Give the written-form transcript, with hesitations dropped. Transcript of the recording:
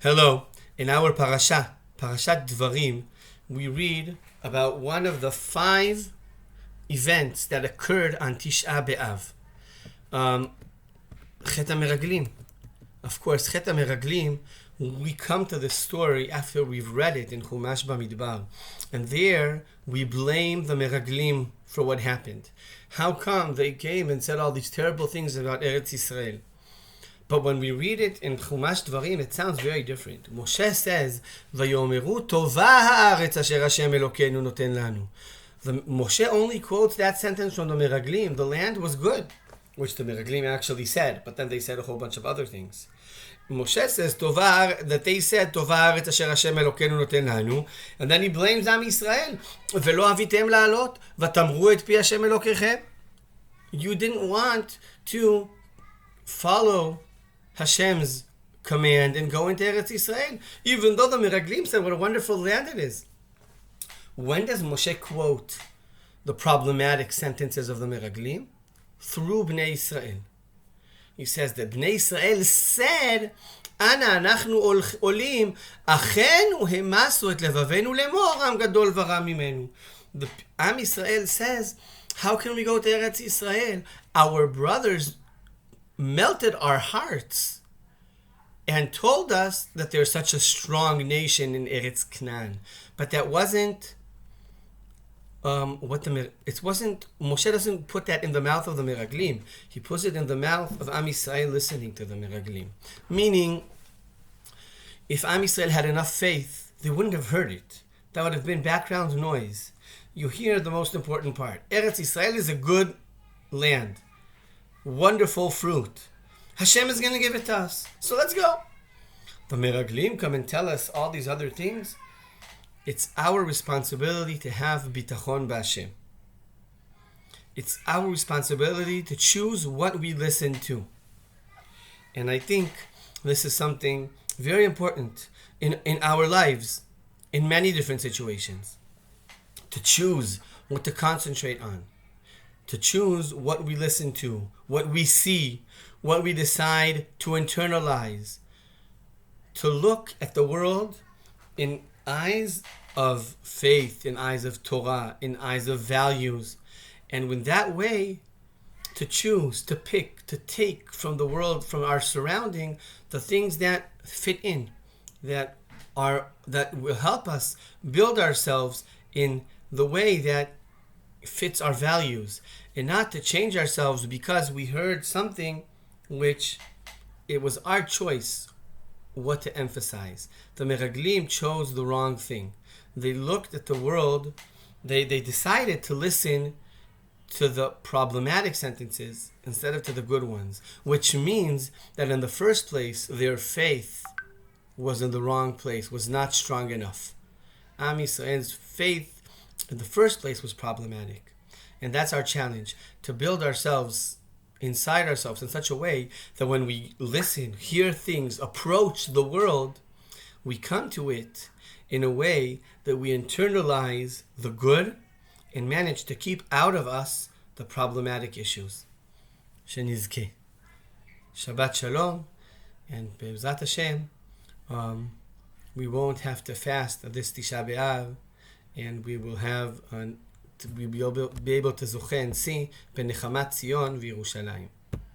Hello. In our Parashat Devarim, we read about one of the 5 events that occurred on Tisha B'Av. Chet Meraglim. Of course, Chet Meraglim, we come to this story after we've read it in Chumash Bamidbar. And there, we blame the Meraglim for what happened. How come they came and said all these terrible things about Eretz Yisrael? But when we read it in Chumash Devarim, it sounds very different. Moshe says, "Vayomeru tova haaretz asher Hashem Elokeinu noten lanu." Moshe only quotes that sentence from the Meraglim. The land was good, which the Meraglim actually said, but then they said a whole bunch of other things. Moshe says that they said tova haaretz asher Hashem Elokeinu noten lanu, and then he blames Am Yisrael. Velo avitem la'alot v'tamru et pi Hashem Elokechem. You didn't want to follow Hashem's command and go into Eretz Yisrael, even though the Meraglim said what a wonderful land it is. When does Moshe quote the problematic sentences of the Meraglim? Through Bnei Yisrael. He says that Bnei Yisrael said, "Ana anachnu olim, achen uhemasu et levavenu lemor am gadol v'ra mimenu." The Am Yisrael says, how can we go to Eretz Yisrael? Our brothers melted our hearts and told us that there's such a strong nation in Eretz Canaan. But that wasn't Moshe doesn't put that in the mouth of the Meraglim. He puts it in the mouth of Am Yisrael listening to the Meraglim. Meaning, if Am Yisrael had enough faith, they wouldn't have heard it. That would have been background noise. You hear the most important part. Eretz Yisrael is a good land. Wonderful fruit. Hashem is going to give it to us. So let's go. The Meraglim come and tell us all these other things. It's our responsibility to have bitachon b'Hashem. It's our responsibility to choose what we listen to. And I think this is something very important in our lives, in many different situations. To choose what to concentrate on. To choose what we listen to, what we see, what we decide to internalize. To look at the world in eyes of faith, in eyes of Torah, in eyes of values. And in that way, to choose, to pick, to take from the world, from our surrounding, the things that fit in, that will help us build ourselves in the way that fits our values, and not to change ourselves because we heard something which it was our choice what to emphasize. The Meraglim chose the wrong thing. They looked at the world, they decided to listen to the problematic sentences instead of to the good ones, which means that in the first place their faith was in the wrong place, was not strong enough. Am Yisrael's faith in the first place was problematic. And that's our challenge, to build ourselves inside ourselves in such a way that when we listen, hear things, approach the world, we come to it in a way that we internalize the good and manage to keep out of us the problematic issues. Shenizke. Shabbat Shalom, and Be'ezrat Hashem, we won't have to fast this Tisha B'Av, and we will have we'll be able to zoche and see בנחמת ציון וירושלים.